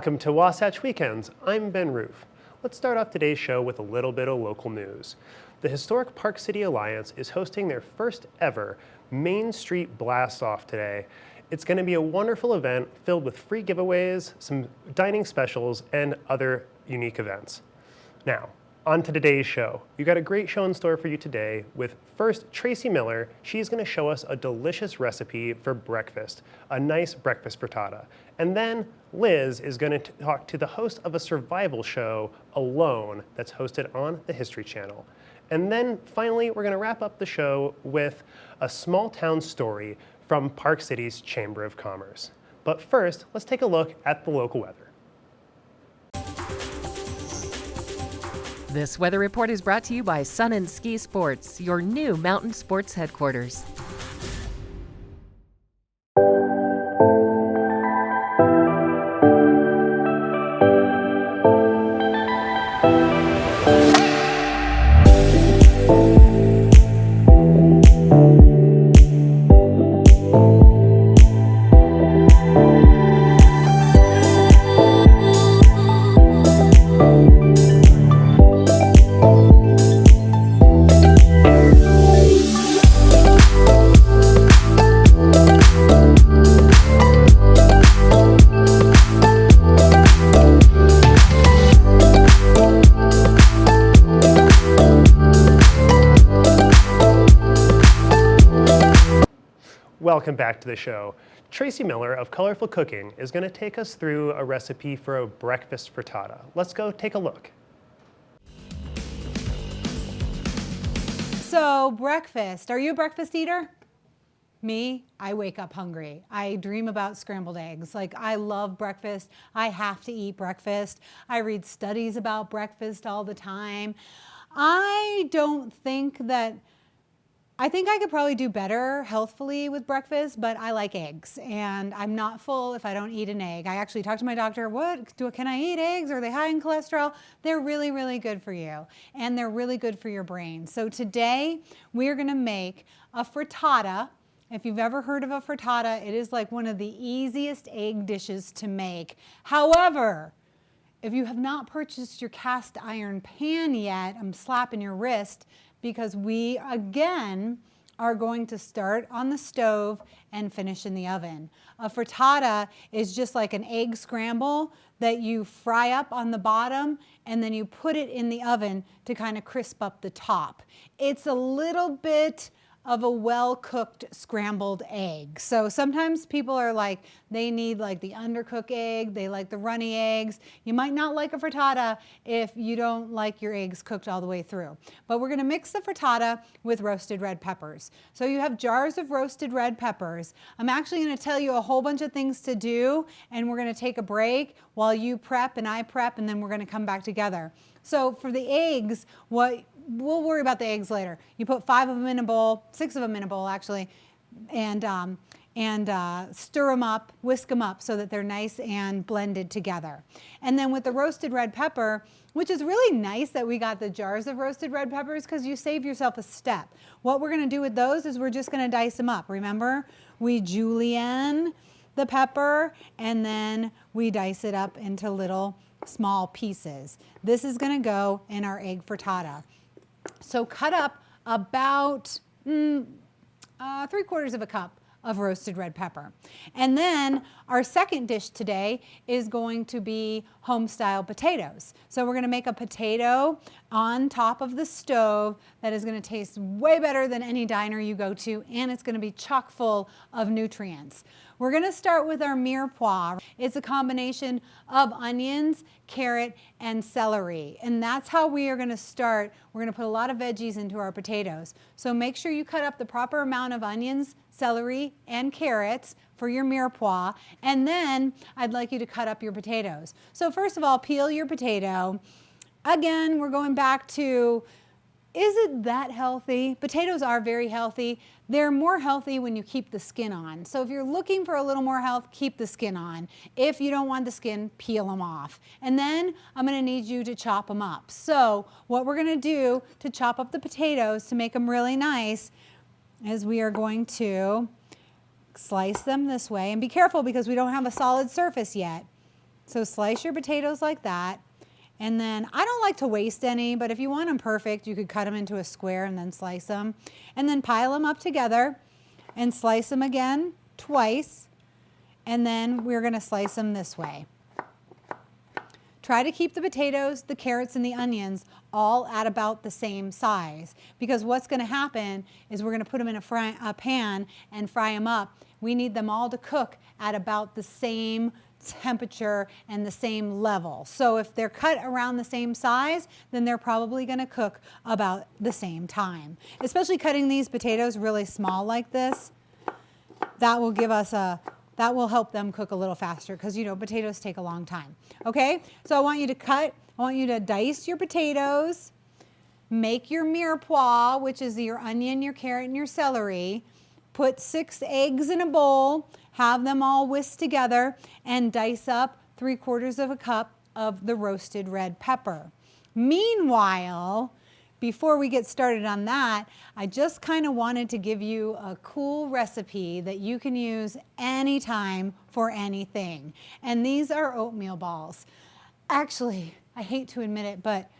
Welcome to Wasatch Weekends. I'm Ben Roof. Let's start off today's show with a little bit of local news. The Historic Park City Alliance is hosting their first ever Main Street Blast-Off today. It's going to be a wonderful event filled with free giveaways, some dining specials, and other unique events. Now, on to today's show. We've got a great show in store for you today with first Tracy Miller. She's going to show us a delicious recipe for breakfast, a nice breakfast frittata. And then Liz is going to talk to the host of a survival show, Alone, that's hosted on the History Channel. And then finally, we're going to wrap up the show with a small town story from Park City's Chamber of Commerce. But first, let's take a look at the local weather. This weather report is brought to you by Sun and Ski Sports, your new mountain sports headquarters. Welcome back to the show. Tracy Miller of Colorful Cooking is going to take us through a recipe for a breakfast frittata. Let's go take a look. So breakfast, are you a breakfast eater? Me, I wake up hungry. I dream about scrambled eggs. Like, I love breakfast. I have to eat breakfast. I read studies about breakfast all the time. I think I could probably do better healthfully with breakfast, but I like eggs, and I'm not full if I don't eat an egg. I actually talked to my doctor, can I eat eggs? Are they high in cholesterol? They're really, really good for you, and they're really good for your brain. So today, we're gonna make a frittata. If you've ever heard of a frittata, it is like one of the easiest egg dishes to make. However, if you have not purchased your cast iron pan yet, I'm slapping your wrist, because we, again, are going to start on the stove and finish in the oven. A frittata is just like an egg scramble that you fry up on the bottom and then you put it in the oven to kind of crisp up the top. It's a little bit of a well-cooked scrambled egg. So sometimes people are like, they need like the undercooked egg, they like the runny eggs. You might not like a frittata if you don't like your eggs cooked all the way through. But we're gonna mix the frittata with roasted red peppers. So you have jars of roasted red peppers. I'm actually gonna tell you a whole bunch of things to do, and we're gonna take a break while you prep and I prep, and then we're gonna come back together. So for the eggs, we'll worry about the eggs later. You put 5 of them in a bowl, 6 of them in a bowl actually, and stir them up, whisk them up so that they're nice and blended together. And then with the roasted red pepper, which is really nice that we got the jars of roasted red peppers because you save yourself a step. What we're gonna do with those is we're just gonna dice them up. Remember, we julienne the pepper and then we dice it up into little small pieces. This is gonna go in our egg frittata. So cut up about 3/4 of a cup of roasted red pepper. And then our second dish today is going to be home-style potatoes. So we're gonna make a potato on top of the stove that is gonna taste way better than any diner you go to, and it's gonna be chock full of nutrients. We're gonna start with our mirepoix. It's a combination of onions, carrot, and celery. And that's how we are gonna start. We're gonna put a lot of veggies into our potatoes. So make sure you cut up the proper amount of onions, celery, and carrots for your mirepoix. And then I'd like you to cut up your potatoes. So first of all, peel your potato. Again, we're going back to, is it that healthy? Potatoes are very healthy. They're more healthy when you keep the skin on. So if you're looking for a little more health, keep the skin on. If you don't want the skin, peel them off. And then I'm gonna need you to chop them up. So what we're gonna do to chop up the potatoes to make them really nice is we are going to slice them this way. And be careful because we don't have a solid surface yet. So slice your potatoes like that. And then I don't like to waste any, but if you want them perfect, you could cut them into a square and then slice them. And then pile them up together and slice them again twice. And then we're going to slice them this way. Try to keep the potatoes, the carrots, and the onions all at about the same size, because what's going to happen is we're going to put them in a pan and fry them up. We need them all to cook at about the same temperature and the same level. So if they're cut around the same size, then they're probably going to cook about the same time. Especially cutting these potatoes really small like this, that will help them cook a little faster, because you know potatoes take a long time. Okay, so I want you to dice your potatoes, make your mirepoix, which is your onion, your carrot, and your celery. Put 6 eggs in a bowl, have them all whisked together, and dice up 3/4 cup of the roasted red pepper. Meanwhile, before we get started on that, I just kind of wanted to give you a cool recipe that you can use anytime for anything. And these are oatmeal balls. Actually, I hate to admit it, but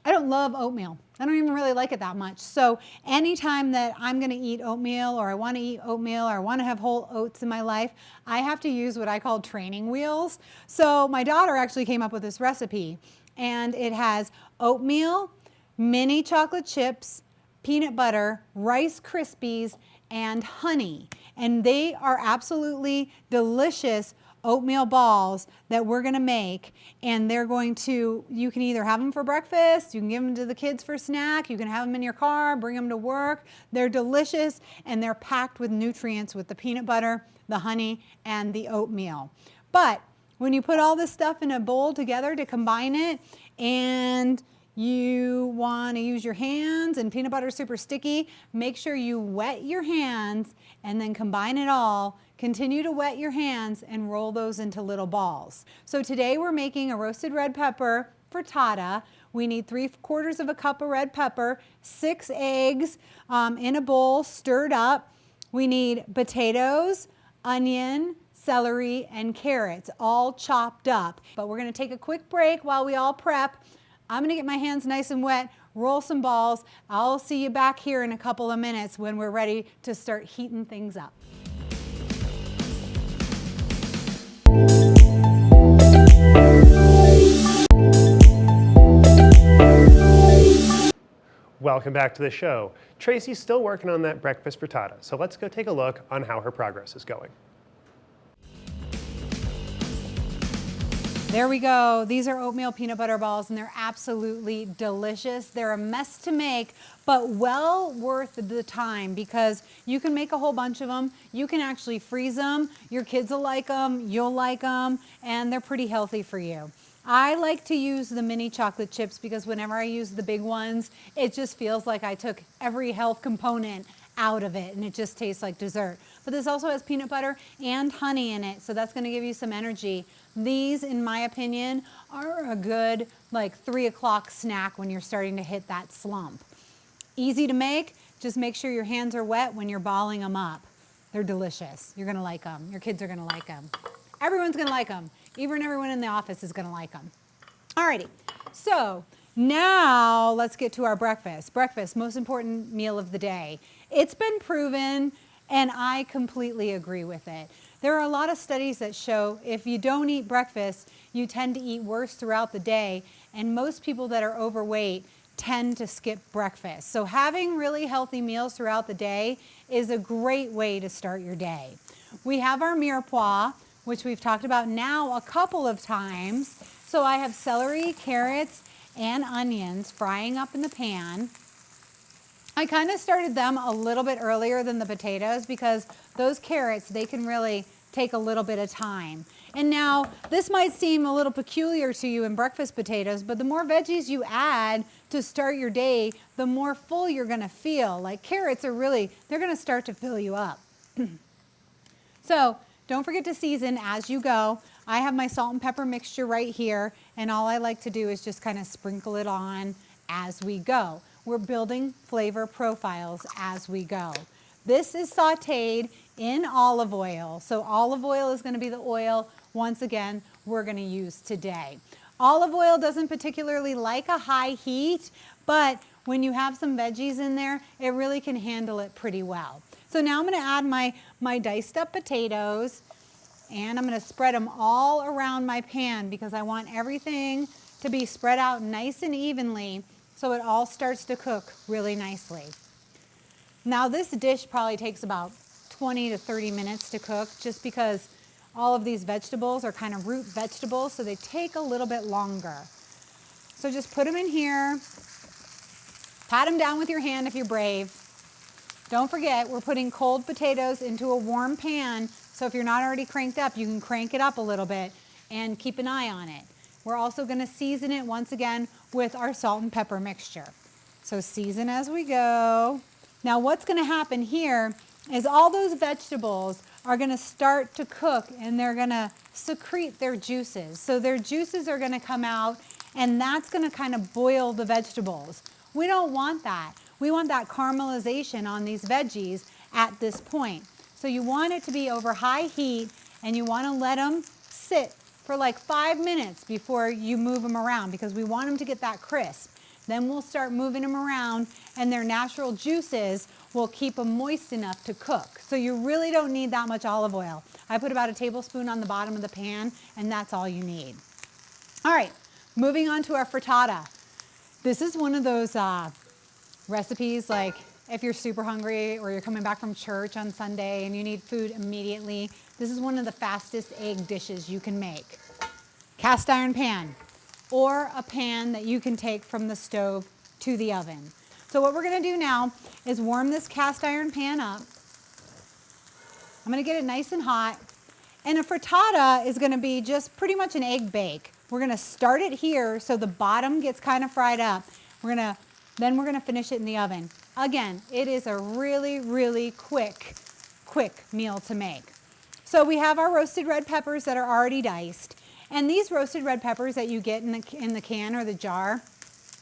I don't love oatmeal. I don't even really like it that much. So anytime that I'm going to eat oatmeal, or I want to eat oatmeal, or I want to have whole oats in my life, I have to use what I call training wheels. So my daughter actually came up with this recipe, and it has oatmeal, mini chocolate chips, peanut butter, Rice Krispies, and honey. And they are absolutely delicious oatmeal balls that we're going to make, and you can either have them for breakfast, you can give them to the kids for snack, you can have them in your car, bring them to work. They're delicious, and they're packed with nutrients with the peanut butter, the honey, and the oatmeal. But when you put all this stuff in a bowl together to combine it, and you want to use your hands, and peanut butter is super sticky, make sure you wet your hands and then combine it all. Continue to wet your hands and roll those into little balls. So today we're making a roasted red pepper frittata. We need 3/4 cup of red pepper, 6 eggs in a bowl stirred up. We need potatoes, onion, celery, and carrots all chopped up. But we're going to take a quick break while we all prep. I'm going to get my hands nice and wet, roll some balls. I'll see you back here in a couple of minutes when we're ready to start heating things up. Welcome back to the show. Tracy's still working on that breakfast frittata, so let's go take a look on how her progress is going. There we go. These are oatmeal peanut butter balls, and they're absolutely delicious. They're a mess to make, but well worth the time, because you can make a whole bunch of them. You can actually freeze them. Your kids will like them, you'll like them, and they're pretty healthy for you. I like to use the mini chocolate chips, because whenever I use the big ones, it just feels like I took every health component out of it, and it just tastes like dessert. But this also has peanut butter and honey in it, so that's going to give you some energy. These, in my opinion, are a good 3 o'clock snack when you're starting to hit that slump. Easy to make. Just make sure your hands are wet when you're balling them up. They're delicious. You're going to like them. Your kids are going to like them. Everyone's going to like them. Even everyone in the office is going to like them. Alrighty, so now let's get to our breakfast. Breakfast, most important meal of the day. It's been proven, and I completely agree with it. There are a lot of studies that show if you don't eat breakfast, you tend to eat worse throughout the day, and most people that are overweight tend to skip breakfast. So having really healthy meals throughout the day is a great way to start your day. We have our mirepoix, which we've talked about now a couple of times. So I have celery, carrots, and onions frying up in the pan. I kind of started them a little bit earlier than the potatoes, because those carrots, they can really take a little bit of time. And now this might seem a little peculiar to you in breakfast potatoes, but the more veggies you add to start your day, the more full you're going to feel. Like carrots are they're going to start to fill you up. So don't forget to season as you go. I have my salt and pepper mixture right here, and all I like to do is just kind of sprinkle it on as we go. We're building flavor profiles as we go. This is sauteed in olive oil. So olive oil is going to be the oil. Once again, we're gonna use today. Olive oil doesn't particularly like a high heat, but when you have some veggies in there, it really can handle it pretty well. So now I'm gonna add my diced up potatoes, and I'm gonna spread them all around my pan because I want everything to be spread out nice and evenly so it all starts to cook really nicely. Now this dish probably takes about 20 to 30 minutes to cook just because all of these vegetables are kind of root vegetables, so they take a little bit longer. So just put them in here, pat them down with your hand if you're brave. Don't forget, we're putting cold potatoes into a warm pan, so if you're not already cranked up, you can crank it up a little bit and keep an eye on it. We're also gonna season it once again with our salt and pepper mixture. So season as we go. Now what's gonna happen here is all those vegetables are gonna start to cook and they're gonna secrete their juices. So their juices are gonna come out and that's gonna kind of boil the vegetables. We don't want that. We want that caramelization on these veggies at this point. So you want it to be over high heat and you wanna let them sit for like 5 minutes before you move them around because we want them to get that crisp. Then we'll start moving them around and their natural juices will keep them moist enough to cook. So you really don't need that much olive oil. I put about a tablespoon on the bottom of the pan and that's all you need. All right, moving on to our frittata. This is one of those recipes like if you're super hungry or you're coming back from church on Sunday and you need food immediately, this is one of the fastest egg dishes you can make. Cast iron pan or a pan that you can take from the stove to the oven. So what we're gonna do now is warm this cast iron pan up. I'm gonna get it nice and hot. And a frittata is gonna be just pretty much an egg bake. We're gonna start it here so the bottom gets kind of fried up. Then we're gonna finish it in the oven. Again, it is a really, really quick meal to make. So we have our roasted red peppers that are already diced. And these roasted red peppers that you get in the can or the jar,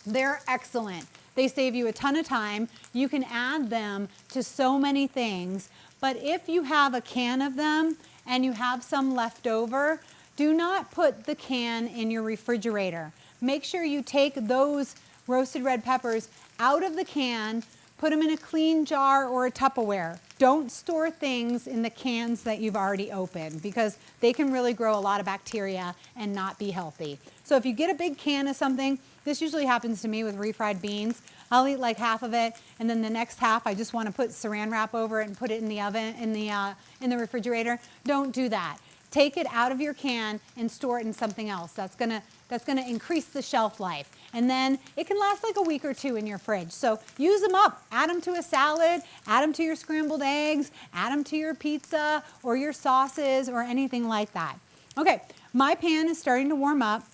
they're excellent. They save you a ton of time. You can add them to so many things. But if you have a can of them and you have some left over, do not put the can in your refrigerator. Make sure you take those roasted red peppers out of the can, put them in a clean jar or a Tupperware. Don't store things in the cans that you've already opened because they can really grow a lot of bacteria and not be healthy. So if you get a big can of something, this usually happens to me with refried beans. I'll eat like half of it and then the next half I just want to put saran wrap over it and put it in the oven, in the refrigerator. Don't do that. Take it out of your can and store it in something else. That's gonna increase the shelf life. And then it can last like a week or two in your fridge. So use them up, add them to a salad, add them to your scrambled eggs, add them to your pizza or your sauces or anything like that. Okay, my pan is starting to warm up.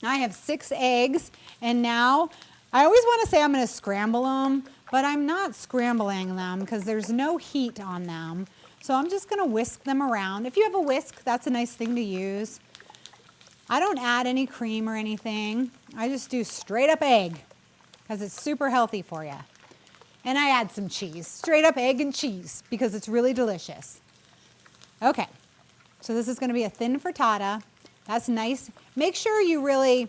I have 6 eggs and now I always want to say I'm going to scramble them, but I'm not scrambling them because there's no heat on them. So I'm just going to whisk them around. If you have a whisk, that's a nice thing to use. I don't add any cream or anything. I just do straight up egg because it's super healthy for you. And I add some cheese, straight up egg and cheese because it's really delicious. Okay, so this is going to be a thin frittata. That's nice. Make sure you really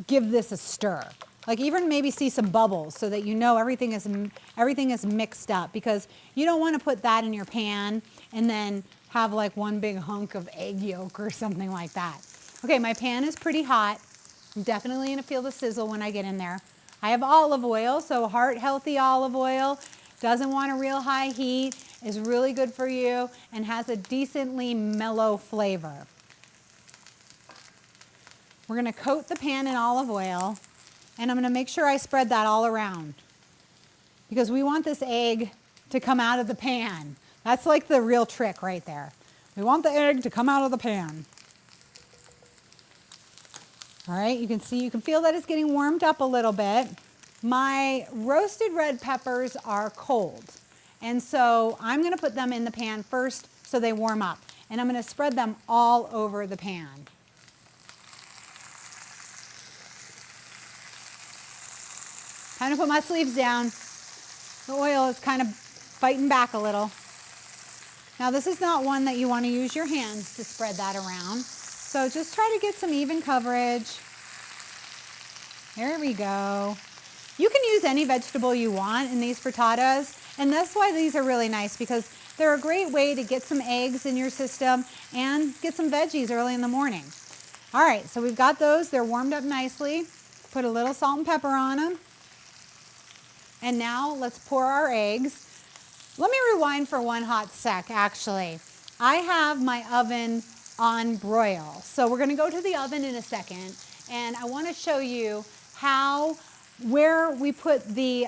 give this a stir. Like even maybe see some bubbles so that you know everything is mixed up because you don't want to put that in your pan and then have like one big hunk of egg yolk or something like that. Okay, my pan is pretty hot. I'm definitely gonna feel the sizzle when I get in there. I have olive oil, so heart healthy olive oil. Doesn't want a real high heat, is really good for you and has a decently mellow flavor. We're gonna coat the pan in olive oil and I'm gonna make sure I spread that all around because we want this egg to come out of the pan. That's like the real trick right there. We want the egg to come out of the pan. All right, you can feel that it's getting warmed up a little bit. My roasted red peppers are cold. And so I'm gonna put them in the pan first so they warm up. And I'm gonna spread them all over the pan. Time to put my sleeves down. The oil is kind of fighting back a little. Now this is not one that you want to use your hands to spread that around. So just try to get some even coverage. There we go. You can use any vegetable you want in these frittatas, and that's why these are really nice, because they're a great way to get some eggs in your system and get some veggies early in the morning. All right, so we've got those. They're warmed up nicely. Put a little salt and pepper on them. And now let's pour our eggs. Let me rewind for one hot sec, actually. I have my oven on broil. So we're gonna go to the oven in a second, and I wanna show you where we put the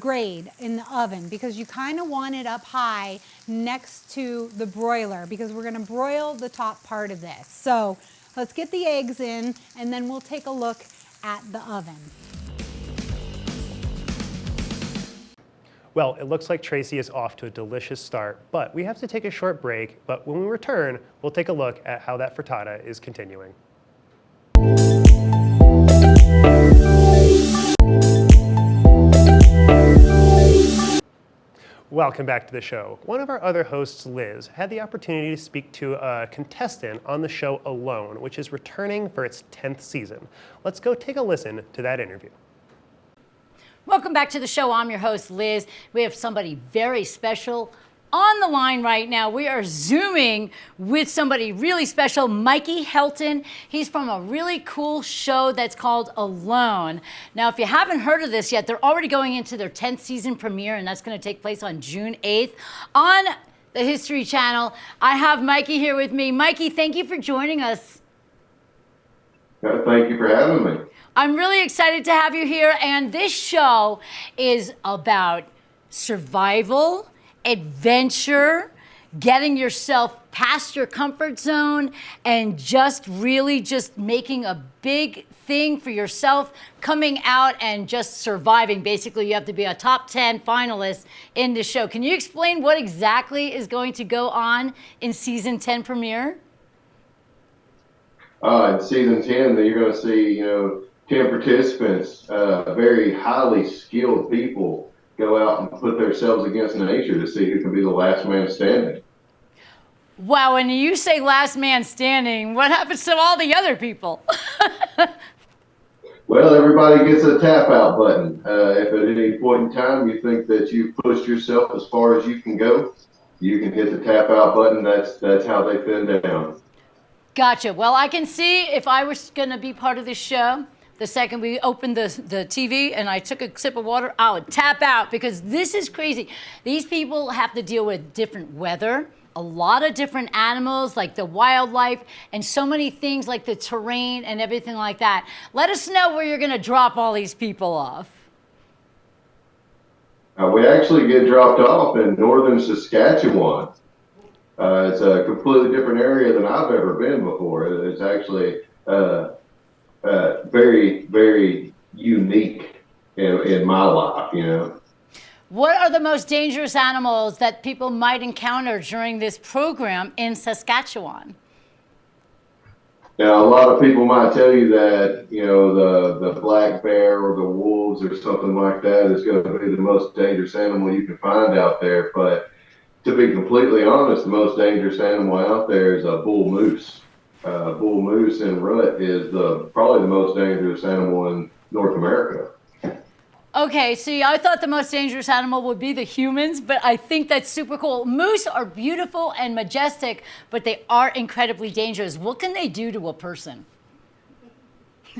grate in the oven, because you kind of want it up high next to the broiler, because we're gonna broil the top part of this. So let's get the eggs in, and then we'll take a look at the oven. Well, it looks like Tracy is off to a delicious start, but we have to take a short break. But when we return, we'll take a look at how that frittata is continuing. Welcome back to the show. One of our other hosts, Liz, had the opportunity to speak to a contestant on the show Alone, which is returning for its 10th season. Let's go take a listen to that interview. Welcome back to the show. I'm your host, Liz. We have somebody very special on the line right now. We are Zooming with somebody really special, Mikey Helton. He's from a really cool show that's called Alone. Now, if you haven't heard of this yet, they're already going into their 10th season premiere, and that's going to take place on June 8th on the History Channel. I have Mikey here with me. Mikey, thank you for joining us. Thank you for having me. I'm really excited to have you here, and this show is about survival, adventure, getting yourself past your comfort zone, and just making a big thing for yourself, coming out and just surviving. Basically, you have to be a top 10 finalist in the show. Can you explain what exactly is going to go on in season 10 premiere? In season 10, you're going to see, 10 participants, very highly skilled people, go out and put themselves against nature to see who can be the last man standing. Wow, and you say last man standing, what happens to all the other people? Well, everybody gets a tap out button. If at any point in time you think that you've pushed yourself as far as you can go, you can hit the tap out button. That's how they thin down. Gotcha. Well, I can see if I was going to be part of this show, the second we opened the TV and I took a sip of water, I would tap out, because this is crazy. These people have to deal with different weather, a lot of different animals, like the wildlife, and so many things like the terrain and everything like that. Let us know where you're going to drop all these people off. We actually get dropped off in northern Saskatchewan. It's a completely different area than I've ever been before. It's actually very, very unique in my life, What are the most dangerous animals that people might encounter during this program in Saskatchewan? Now, a lot of people might tell you that, the black bear or the wolves or something like that is going to be the most dangerous animal you can find out there. But to be completely honest, the most dangerous animal out there is a bull moose. Bull moose in rut is probably the most dangerous animal in North America. Okay, see, I thought the most dangerous animal would be the humans, but I think that's super cool. Moose are beautiful and majestic, but they are incredibly dangerous. What can they do to a person?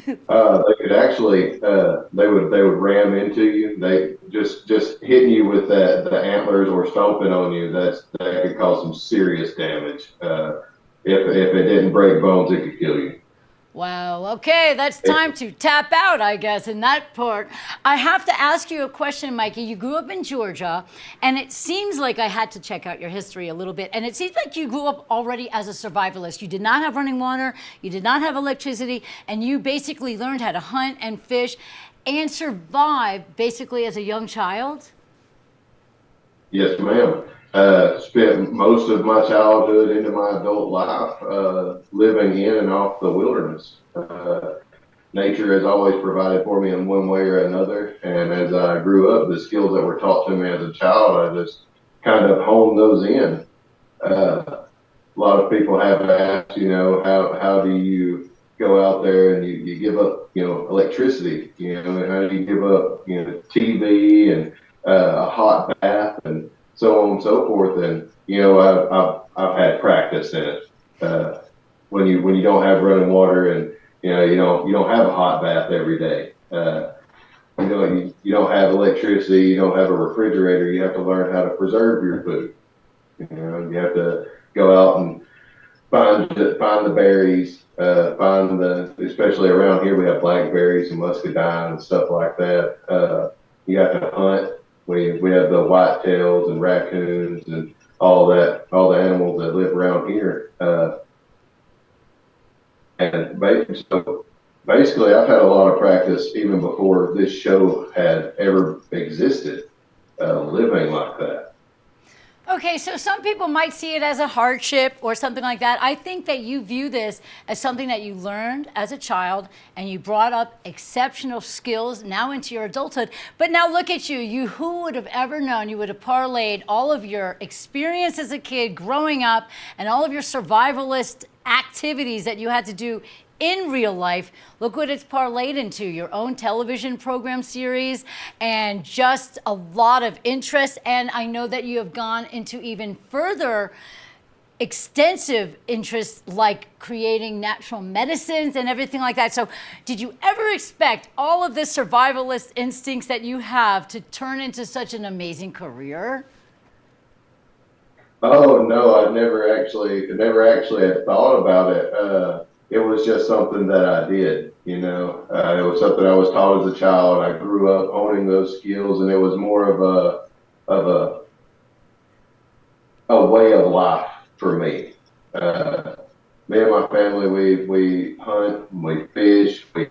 They could actually, they would ram into you. They just hitting you with the antlers or stomping on you. That could cause some serious damage. If it didn't break bones, it could kill you. Wow, okay, that's time to tap out, I guess, in that part. I have to ask you a question, Mikey. You grew up in Georgia, and it seems like I had to check out your history a little bit, and it seems like you grew up already as a survivalist. You did not have running water, you did not have electricity, and you basically learned how to hunt and fish and survive basically as a young child? Yes, ma'am. Spent most of my childhood into my adult life living in and off the wilderness. Nature has always provided for me in one way or another, and as I grew up, the skills that were taught to me as a child, I just kind of honed those in. a lot of people have asked, how do you go out there and you give up, electricity, and how do you give up, TV and a hot bath and so on and so forth. And, I've had practice in it. When you don't have running water and, you don't have a hot bath every day. You don't have electricity, you don't have a refrigerator, you have to learn how to preserve your food. You have to go out and find the berries, especially around here, we have blackberries and muscadine and stuff like that. You have to hunt. We have the whitetails and raccoons and all the animals that live around here. So basically, I've had a lot of practice even before this show had ever existed, living like that. Okay, so some people might see it as a hardship or something like that. I think that you view this as something that you learned as a child and you brought up exceptional skills now into your adulthood. But now look at you. Who would have ever known you would have parlayed all of your experience as a kid growing up and all of your survivalist activities that you had to do in real life. Look what it's parlayed into, your own television program series and just a lot of interest. And I know that you have gone into even further extensive interests like creating natural medicines and everything like that. So did you ever expect all of this survivalist instincts that you have to turn into such an amazing career? Oh no, I never actually had thought about it. It was just something that I did, It was something I was taught as a child. I grew up owning those skills, and it was more of a way of life for me. Me and my family, we hunt, we fish, we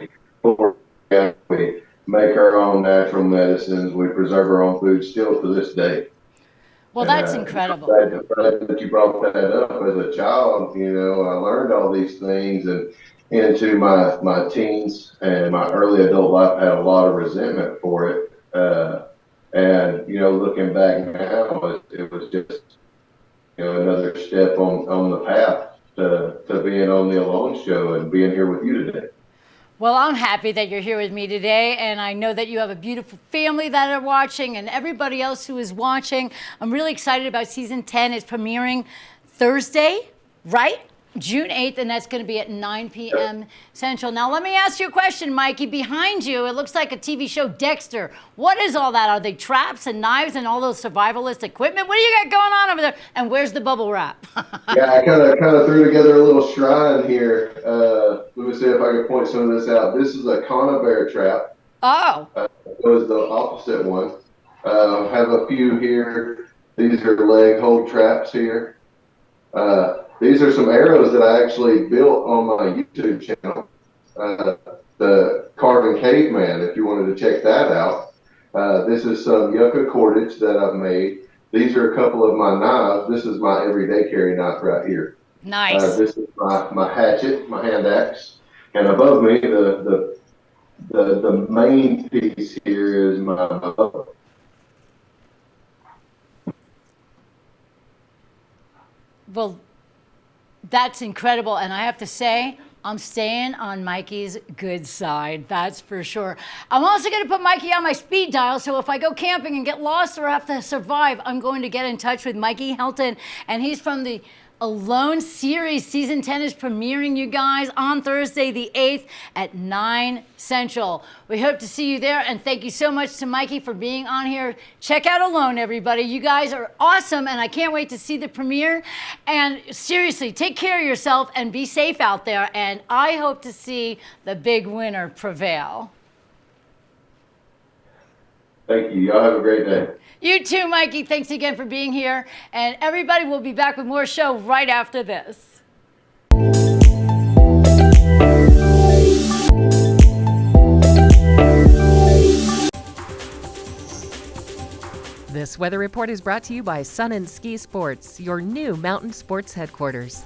make our own natural medicines, we preserve our own food still to this day. Well, that's incredible. That you brought that up as a child, I learned all these things, and into my teens and my early adult life, I had a lot of resentment for it. And looking back now, it was just another step on the path to being on the Alone Show and being here with you today. Well, I'm happy that you're here with me today, and I know that you have a beautiful family that are watching and everybody else who is watching. I'm really excited about season 10. It's premiering Thursday, right? June 8th, and that's going to be at 9 p.m. Central. Now, let me ask you a question, Mikey. Behind you, it looks like a TV show, Dexter. What is all that? Are they traps and knives and all those survivalist equipment? What do you got going on over there? And where's the bubble wrap? Yeah, I kind of threw together a little shrine here. Let me see if I can point some of this out. This is a conibear trap. Oh. It was the opposite one. I have a few here. These are leg hold traps here. These are some arrows that I actually built on my YouTube channel, the Carving Caveman, if you wanted to check that out. This is some yucca cordage that I've made. These are a couple of my knives. This is my everyday carry knife right here. Nice. This is my hatchet, my hand axe. And above me, the main piece here is my bow. Well, that's incredible, and I have to say, I'm staying on Mikey's good side, that's for sure. I'm also going to put Mikey on my speed dial, so if I go camping and get lost or have to survive, I'm going to get in touch with Mikey Helton, and he's from the Alone series. Season 10 is premiering, you guys, on Thursday the 8th at 9 Central. We hope to see you there, and thank you so much to Mikey for being on here. Check out Alone, everybody. You guys are awesome, and I can't wait to see the premiere. And seriously, take care of yourself and be safe out there, and I hope to see the big winner prevail. Thank you. Y'all have a great day. You too, Mikey. Thanks again for being here. And everybody will be back with more show right after this. This weather report is brought to you by Sun and Ski Sports, your new mountain sports headquarters.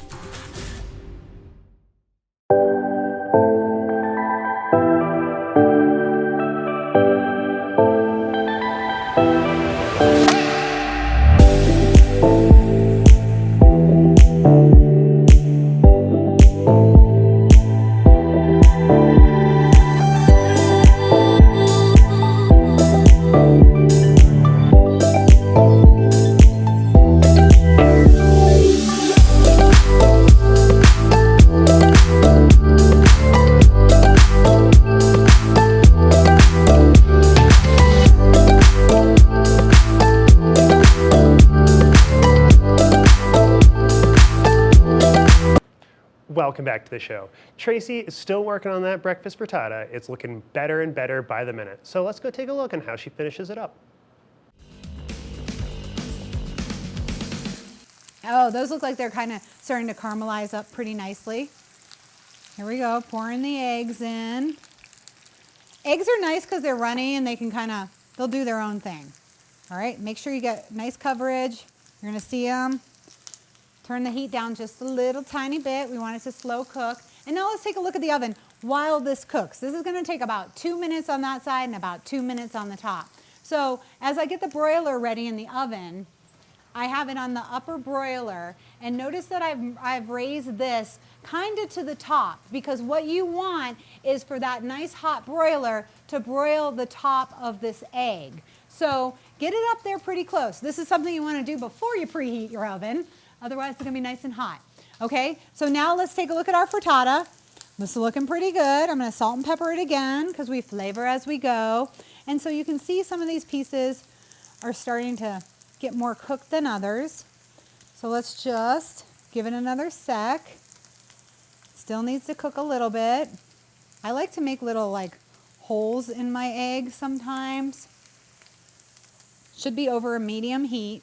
back to the show. Tracy is still working on that breakfast frittata. It's looking better and better by the minute. So let's go take a look on how she finishes it up. Oh, those look like they're kind of starting to caramelize up pretty nicely. Here we go, pouring the eggs in. Eggs are nice because they're runny and they can they'll do their own thing. All right, make sure you get nice coverage. You're gonna see them. Turn the heat down just a little tiny bit. We want it to slow cook. And now let's take a look at the oven while this cooks. This is gonna take about 2 minutes on that side and about 2 minutes on the top. So as I get the broiler ready in the oven, I have it on the upper broiler, and notice that I've raised this kind of to the top, because what you want is for that nice hot broiler to broil the top of this egg. So get it up there pretty close. This is something you want to do before you preheat your oven, otherwise it's going to be nice and hot. Okay, so now let's take a look at our frittata. This is looking pretty good. I'm going to salt and pepper it again because we flavor as we go. And so you can see some of these pieces are starting to get more cooked than others. So let's just give it another sec. Still needs to cook a little bit. I like to make little holes in my egg sometimes. Should be over a medium heat.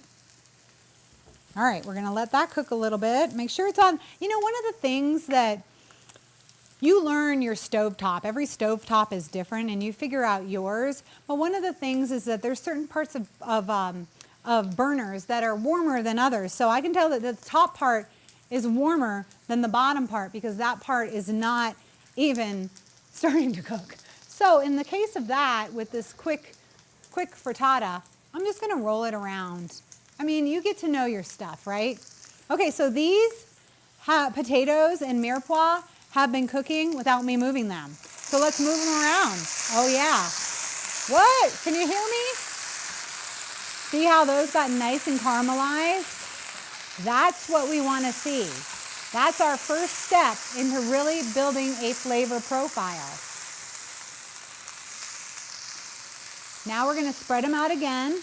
All right, we're gonna let that cook a little bit. Make sure it's on. You know, one of the things that you learn your stovetop. Every stovetop is different and you figure out yours. But one of the things is that there's certain parts of burners that are warmer than others. So I can tell that the top part is warmer than the bottom part because that part is not even starting to cook. So in the case of that, with this quick frittata, I'm just gonna roll it around. I mean, you get to know your stuff, right? Okay, so these potatoes and mirepoix have been cooking without me moving them. So let's move them around. Oh yeah. What? Can you hear me? See how those got nice and caramelized? That's what we want to see. That's our first step into really building a flavor profile. Now we're going to spread them out again.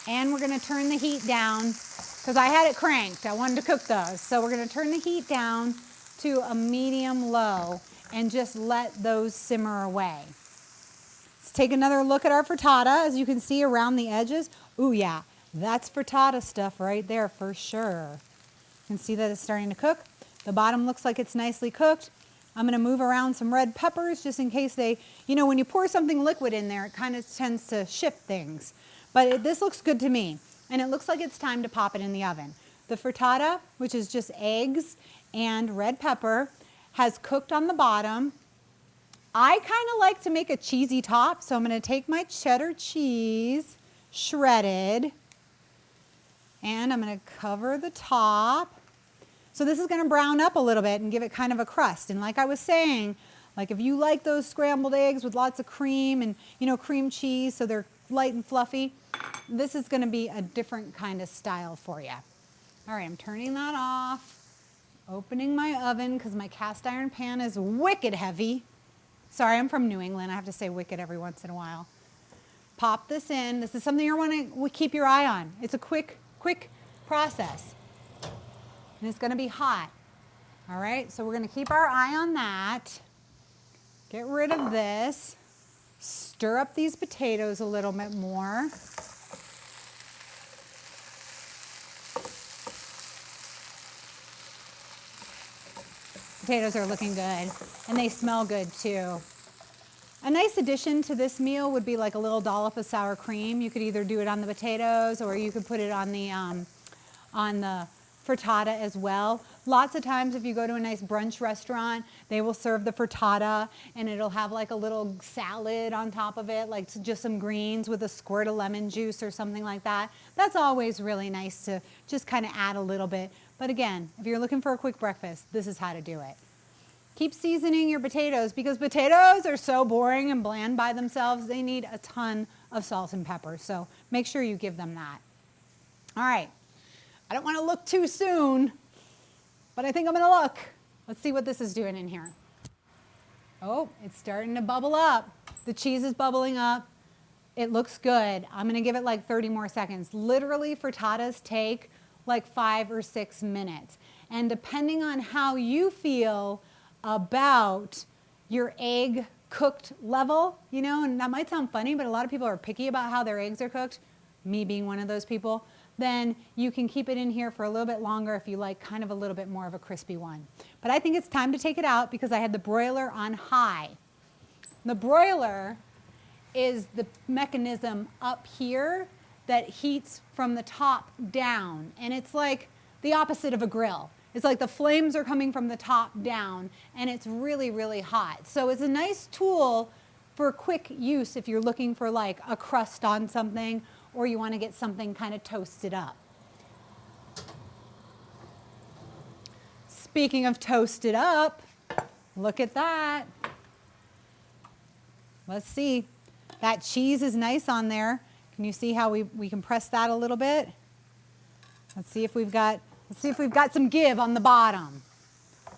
And we're going to turn the heat down because I had it cranked. I wanted to cook those. So we're going to turn the heat down to a medium low and just let those simmer away. Let's take another look at our frittata. As you can see around the edges, ooh yeah, that's frittata stuff right there for sure. You can see that it's starting to cook. The bottom looks like it's nicely cooked. I'm gonna move around some red peppers just in case they, you know, when you pour something liquid in there, it kind of tends to shift things. But this looks good to me. And it looks like it's time to pop it in the oven. The frittata, which is just eggs and red pepper, has cooked on the bottom. I kind of like to make a cheesy top, so I'm going to take my cheddar cheese, shredded, and I'm going to cover the top. So this is going to brown up a little bit and give it kind of a crust. And like I was saying, like if you like those scrambled eggs with lots of cream and, you know, cream cheese so they're light and fluffy, this is going to be a different kind of style for you. All right, I'm turning that off, opening my oven because my cast iron pan is wicked heavy. Sorry, I'm from New England. I have to say wicked every once in a while. Pop this in. This is something you want to keep your eye on. It's a quick process. And it's going to be hot. All right, so we're going to keep our eye on that. Get rid of this. Stir up these potatoes a little bit more. Potatoes are looking good, and they smell good too. A nice addition to this meal would be like a little dollop of sour cream. You could either do it on the potatoes or you could put it on the frittata as well. Lots of times if you go to a nice brunch restaurant, they will serve the frittata and it'll have like a little salad on top of it, like just some greens with a squirt of lemon juice or something like that. That's always really nice to just kind of add a little bit. But again, if you're looking for a quick breakfast, this is how to do it. Keep seasoning your potatoes because potatoes are so boring and bland by themselves. They need a ton of salt and pepper. So make sure you give them that. All right. I don't want to look too soon, but I think I'm going to look. Let's see what this is doing in here. Oh, it's starting to bubble up. The cheese is bubbling up. It looks good. I'm going to give it like 30 more seconds. Literally, frittatas take like 5 or 6 minutes. And depending on how you feel about your egg cooked level, and that might sound funny, but a lot of people are picky about how their eggs are cooked, me being one of those people, then you can keep it in here for a little bit longer if you like kind of a little bit more of a crispy one. But I think it's time to take it out because I had the broiler on high. The broiler is the mechanism up here that heats from the top down. And it's like the opposite of a grill. It's like the flames are coming from the top down and it's really, really hot. So it's a nice tool for quick use if you're looking for like a crust on something or you want to get something kind of toasted up. Speaking of toasted up, look at that. Let's see. That cheese is nice on there. Can you see how we can press that a little bit? Let's see if we've got some give on the bottom.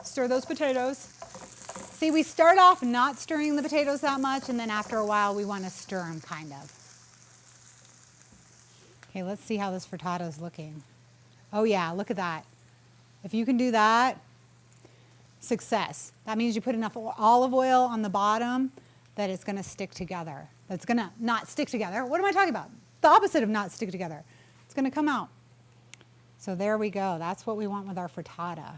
Stir those potatoes. See, we start off not stirring the potatoes that much, and then after a while we want to stir them kind of. Okay, let's see how this frittata is looking. Oh yeah, look at that. If you can do that, success. That means you put enough olive oil on the bottom that it's going to stick together. That's going to not stick together. What am I talking about? The opposite of not stick together. It's going to come out. So there we go. That's what we want with our frittata.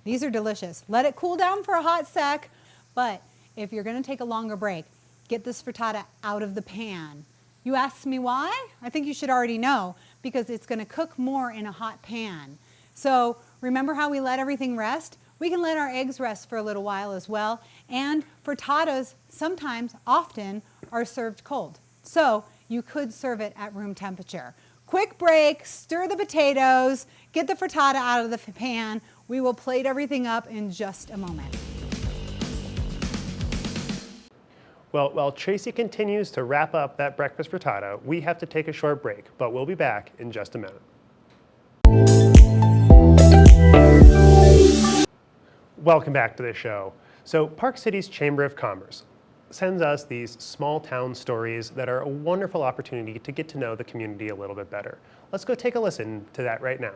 These are delicious. Let it cool down for a hot sec, but if you're going to take a longer break, get this frittata out of the pan. You ask me why? I think you should already know, because it's going to cook more in a hot pan. So remember how we let everything rest? We can let our eggs rest for a little while as well, and frittatas sometimes, often, are served cold. So you could serve it at room temperature. Quick break, stir the potatoes, get the frittata out of the pan. We will plate everything up in just a moment. Well, while Tracy continues to wrap up that breakfast frittata, we have to take a short break, but we'll be back in just a minute. Welcome back to the show. So Park City's Chamber of Commerce sends us these small town stories that are a wonderful opportunity to get to know the community a little bit better. Let's go take a listen to that right now.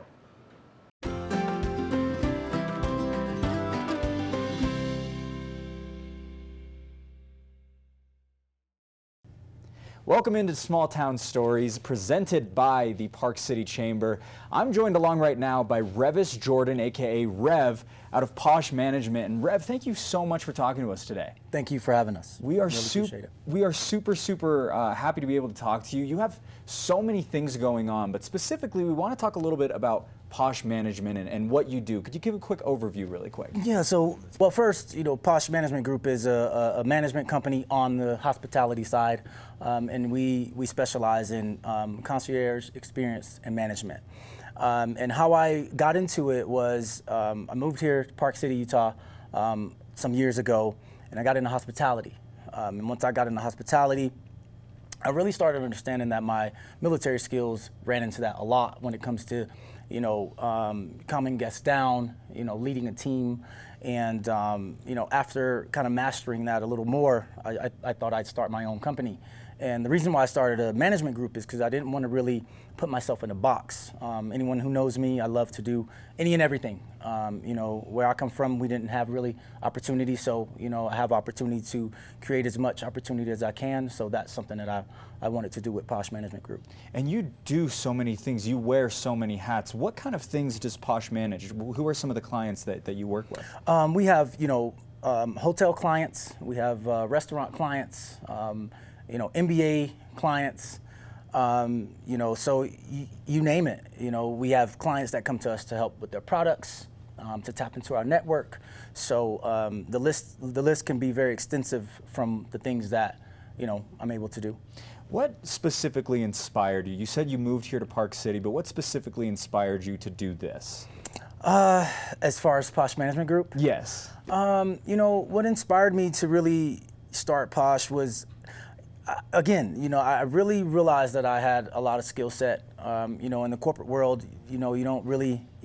Welcome into Small Town Stories, presented by the Park City Chamber. I'm joined along right now by Revis Jordan, aka Rev, out of Posh Management. And Rev, thank you so much for talking to us today. Thank you for having us. We are Really super happy to be able to talk to you. You have so many things going on, but specifically we want to talk a little bit about Posh Management and what you do. Could you give a quick overview really quick? Yeah, so, well, first, Posh Management Group is a management company on the hospitality side, and we specialize in concierge experience and management. And how I got into it was I moved here to Park City, Utah some years ago, and I got into hospitality. And once I got into hospitality, I really started understanding that my military skills ran into that a lot when it comes to calming guests down, leading a team. And, after kind of mastering that a little more, I thought I'd start my own company. And the reason why I started a management group is because I didn't want to really put myself in a box. Anyone who knows me, I love to do any and everything. Where I come from, we didn't have really opportunity. So, I have opportunity to create as much opportunity as I can. So that's something that I wanted to do with Posh Management Group. And you do so many things. You wear so many hats. What kind of things does Posh manage? Who are some of the clients that you work with? We have, hotel clients. We have restaurant clients. MBA clients, so you name it. We have clients that come to us to help with their products, to tap into our network. So the list can be very extensive from the things that, I'm able to do. What specifically inspired you? You said you moved here to Park City, but what specifically inspired you to do this? As far as Posh Management Group? Yes. What inspired me to really start Posh was, again, I really realized that I had a lot of skill set. In the corporate world, you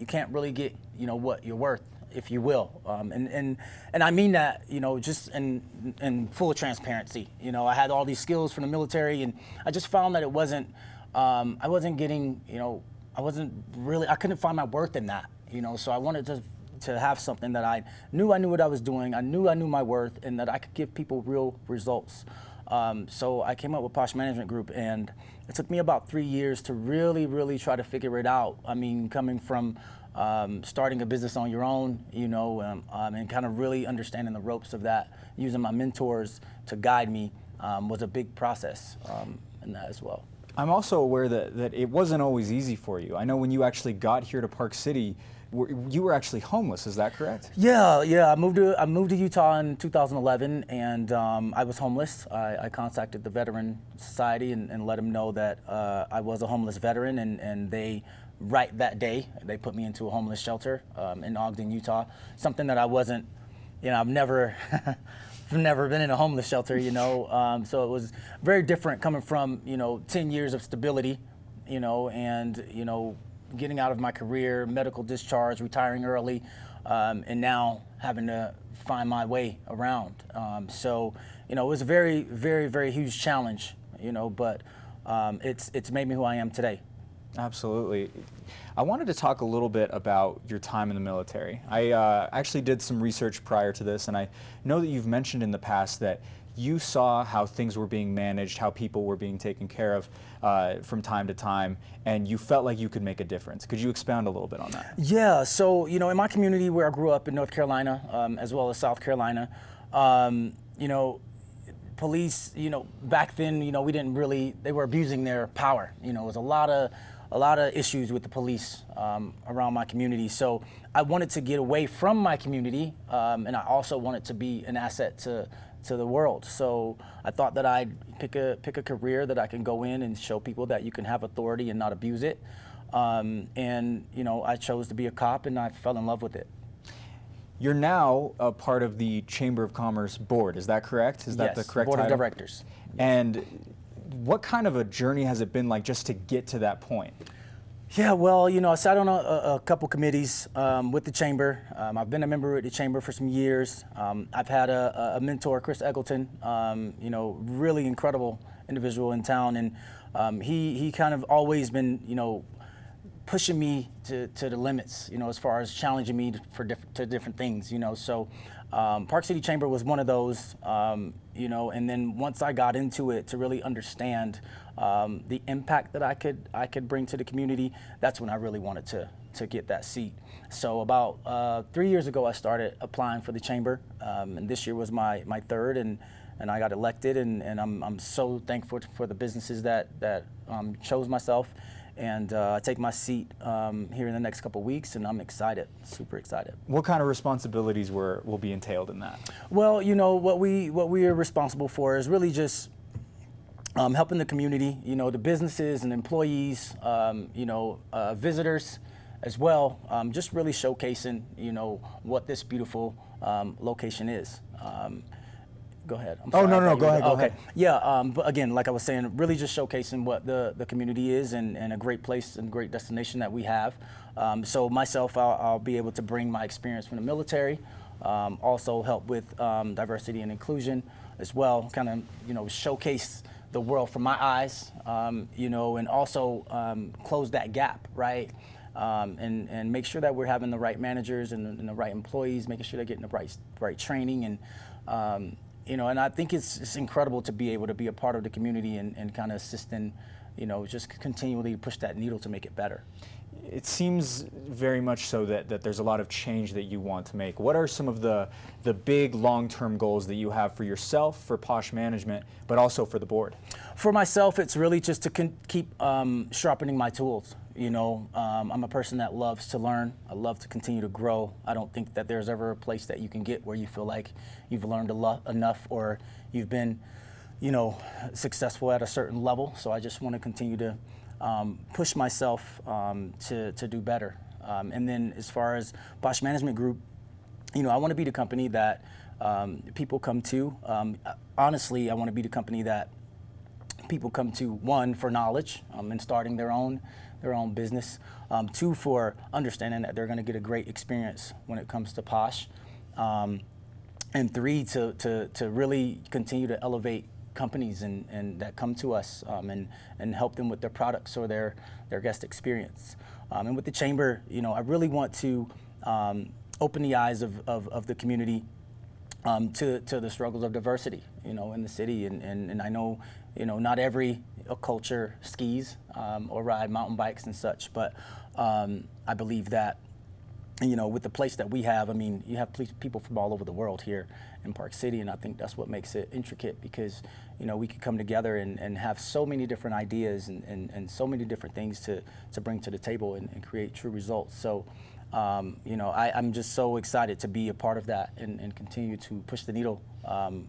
can't really get, what you're worth, if you will. And I mean that, just in full transparency. I had all these skills from the military, and I just found that I wasn't getting, I couldn't find my worth in that. So I wanted to have something that I knew what I was doing. I knew my worth, and that I could give people real results. So I came up with Posh Management Group, and it took me about 3 years to really try to figure it out. I mean, coming from starting a business on your own, and kind of really understanding the ropes of that, using my mentors to guide me, was a big process in that as well. I'm also aware that it wasn't always easy for you. I know when you actually got here to Park City, you were actually homeless. Is that correct? Yeah. I moved to Utah in 2011, and I was homeless. I contacted the Veteran Society and let them know that I was a homeless veteran, and they, right that day, they put me into a homeless shelter in Ogden, Utah. Something that I wasn't, I've never. I've never been in a homeless shelter, so it was very different coming from, 10 years of stability, and, getting out of my career, medical discharge, retiring early, and now having to find my way around. So, it was a very huge challenge, but it's made me who I am today. Absolutely. I wanted to talk a little bit about your time in the military. I actually did some research prior to this, and I know that you've mentioned in the past that you saw how things were being managed, how people were being taken care of from time to time, and you felt like you could make a difference. Could you expound a little bit on that? Yeah, so, in my community where I grew up in North Carolina, as well as South Carolina, police, back then, we didn't really, they were abusing their power. It was a lot of issues with the police around my community. So I wanted to get away from my community, and I also wanted to be an asset to the world. So I thought that I'd pick a career that I can go in and show people that you can have authority and not abuse it. And I chose to be a cop, and I fell in love with it. You're now a part of the Chamber of Commerce board. Is that correct? Is that the correct board title? of directors. And what kind of a journey has it been like just to get to that point? Yeah, well, I sat on a couple committees with the Chamber. I've been a member of the Chamber for some years. I've had a mentor, Chris Eggleton, really incredible individual in town. And he kind of always been, pushing me to the limits, as far as challenging me to different things, So Park City Chamber was one of those, and then once I got into it to really understand the impact that I could bring to the community, that's when I really wanted to get that seat. So about 3 years ago, I started applying for the Chamber, and this year was my third, and I got elected, and I'm so thankful for the businesses that chose myself. And I take my seat here in the next couple of weeks, and I'm excited, super excited. What kind of responsibilities will be entailed in that? Well, what we are responsible for is really just helping the community, the businesses and employees, visitors as well, just really showcasing, what this beautiful location is. Go ahead. I'm sorry, no, go ahead. Go ahead. Yeah, but again, like I was saying, really just showcasing what the community is and a great place and great destination that we have. So myself, I'll be able to bring my experience from the military, also help with diversity and inclusion as well, kind of, showcase the world from my eyes, and also close that gap, right? And make sure that we're having the right managers and the right employees, making sure they're getting the right training, and and I think it's incredible to be able to be a part of the community and kind of assisting, just continually push that needle to make it better. It seems very much so that there's a lot of change that you want to make. What are some of the big long-term goals that you have for yourself, for Posh Management, but also for the board? For myself, it's really just to keep sharpening my tools. I'm a person that loves to learn. I love to continue to grow. I don't think that there's ever a place that you can get where you feel like you've learned enough or you've been, successful at a certain level. So I just want to continue to push myself to do better. And then as far as Posh Management Group, I want to be the company that people come to. Honestly, I want to be the company that people come to, one, for knowledge and starting their own business. Two, for understanding that they're going to get a great experience when it comes to Posh. And three, to really continue to elevate companies and that come to us and help them with their products or their guest experience. And with the chamber, I really want to open the eyes of the community to the struggles of diversity, in the city. And I know, not every culture skis or ride mountain bikes and such, but I believe that, with the place that we have, you have people from all over the world here in Park City, and I think that's what makes it intricate, because, we could come together and have so many different ideas and so many different things to bring to the table and create true results. So, I'm just so excited to be a part of that and continue to push the needle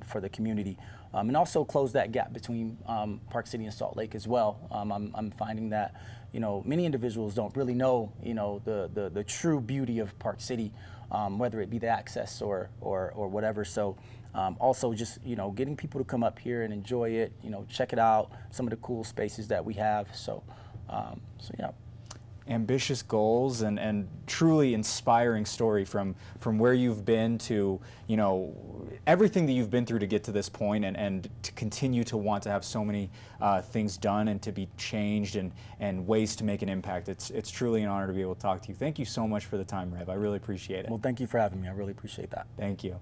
for the community, and also close that gap between Park City and Salt Lake as well. I'm finding that many individuals don't really know the true beauty of Park City, whether it be the access or whatever. So also just getting people to come up here and enjoy it, check it out, some of the cool spaces that we have. So yeah. Ambitious goals and truly inspiring story from where you've been to everything that you've been through to get to this point, and to continue to want to have so many things done and to be changed and ways to make an impact. It's truly an honor to be able to talk to you. Thank you so much for the time, Rev. I really appreciate it. Well, thank you for having me. I really appreciate that. Thank you.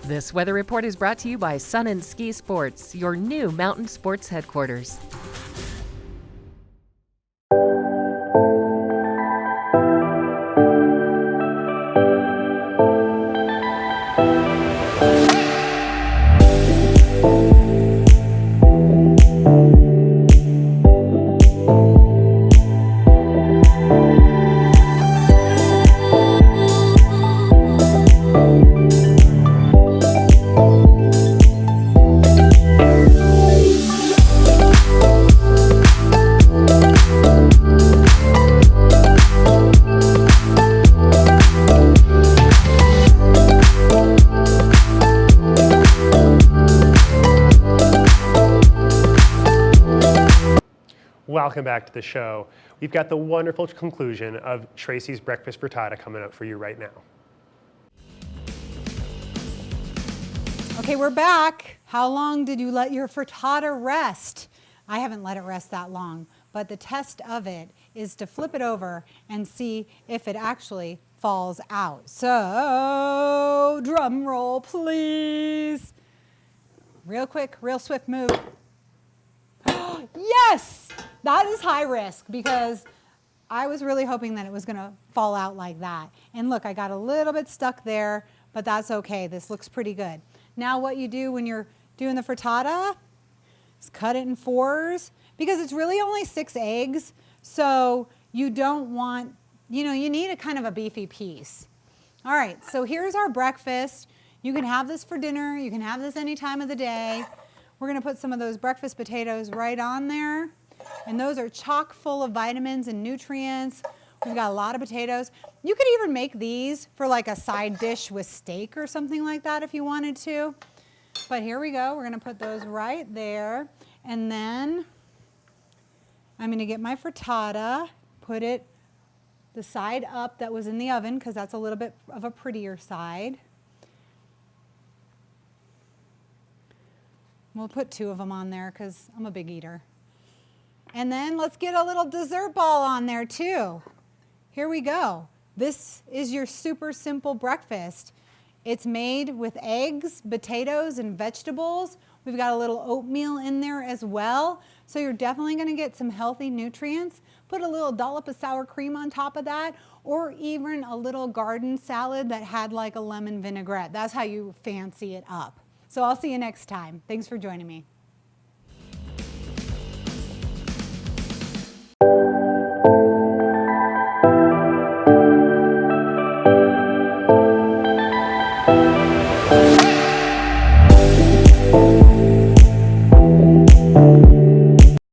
This weather report is brought to you by Sun and Ski Sports, your new mountain sports headquarters. Welcome back to the show. We've got the wonderful conclusion of Tracy's breakfast frittata coming up for you right now. Okay, we're back. How long did you let your frittata rest? I haven't let it rest that long, but the test of it is to flip it over and see if it actually falls out. So, drum roll, please. Real quick, real swift move. Yes! That is high risk, because I was really hoping that it was going to fall out like that. And look, I got a little bit stuck there, but that's okay. This looks pretty good. Now what you do when you're doing the frittata is cut it in fours, because it's really only 6 eggs. So you don't want, you need a kind of a beefy piece. All right, so here's our breakfast. You can have this for dinner. You can have this any time of the day. We're going to put some of those breakfast potatoes right on there. And those are chock full of vitamins and nutrients. We've got a lot of potatoes. You could even make these for like a side dish with steak or something like that if you wanted to. But here we go. We're going to put those right there. And then I'm going to get my frittata, put it the side up that was in the oven, because that's a little bit of a prettier side. We'll put 2 of them on there because I'm a big eater. And then let's get a little dessert ball on there too. Here we go. This is your super simple breakfast. It's made with eggs, potatoes, and vegetables. We've got a little oatmeal in there as well. So you're definitely going to get some healthy nutrients. Put a little dollop of sour cream on top of that, or even a little garden salad that had like a lemon vinaigrette. That's how you fancy it up. So I'll see you next time. Thanks for joining me.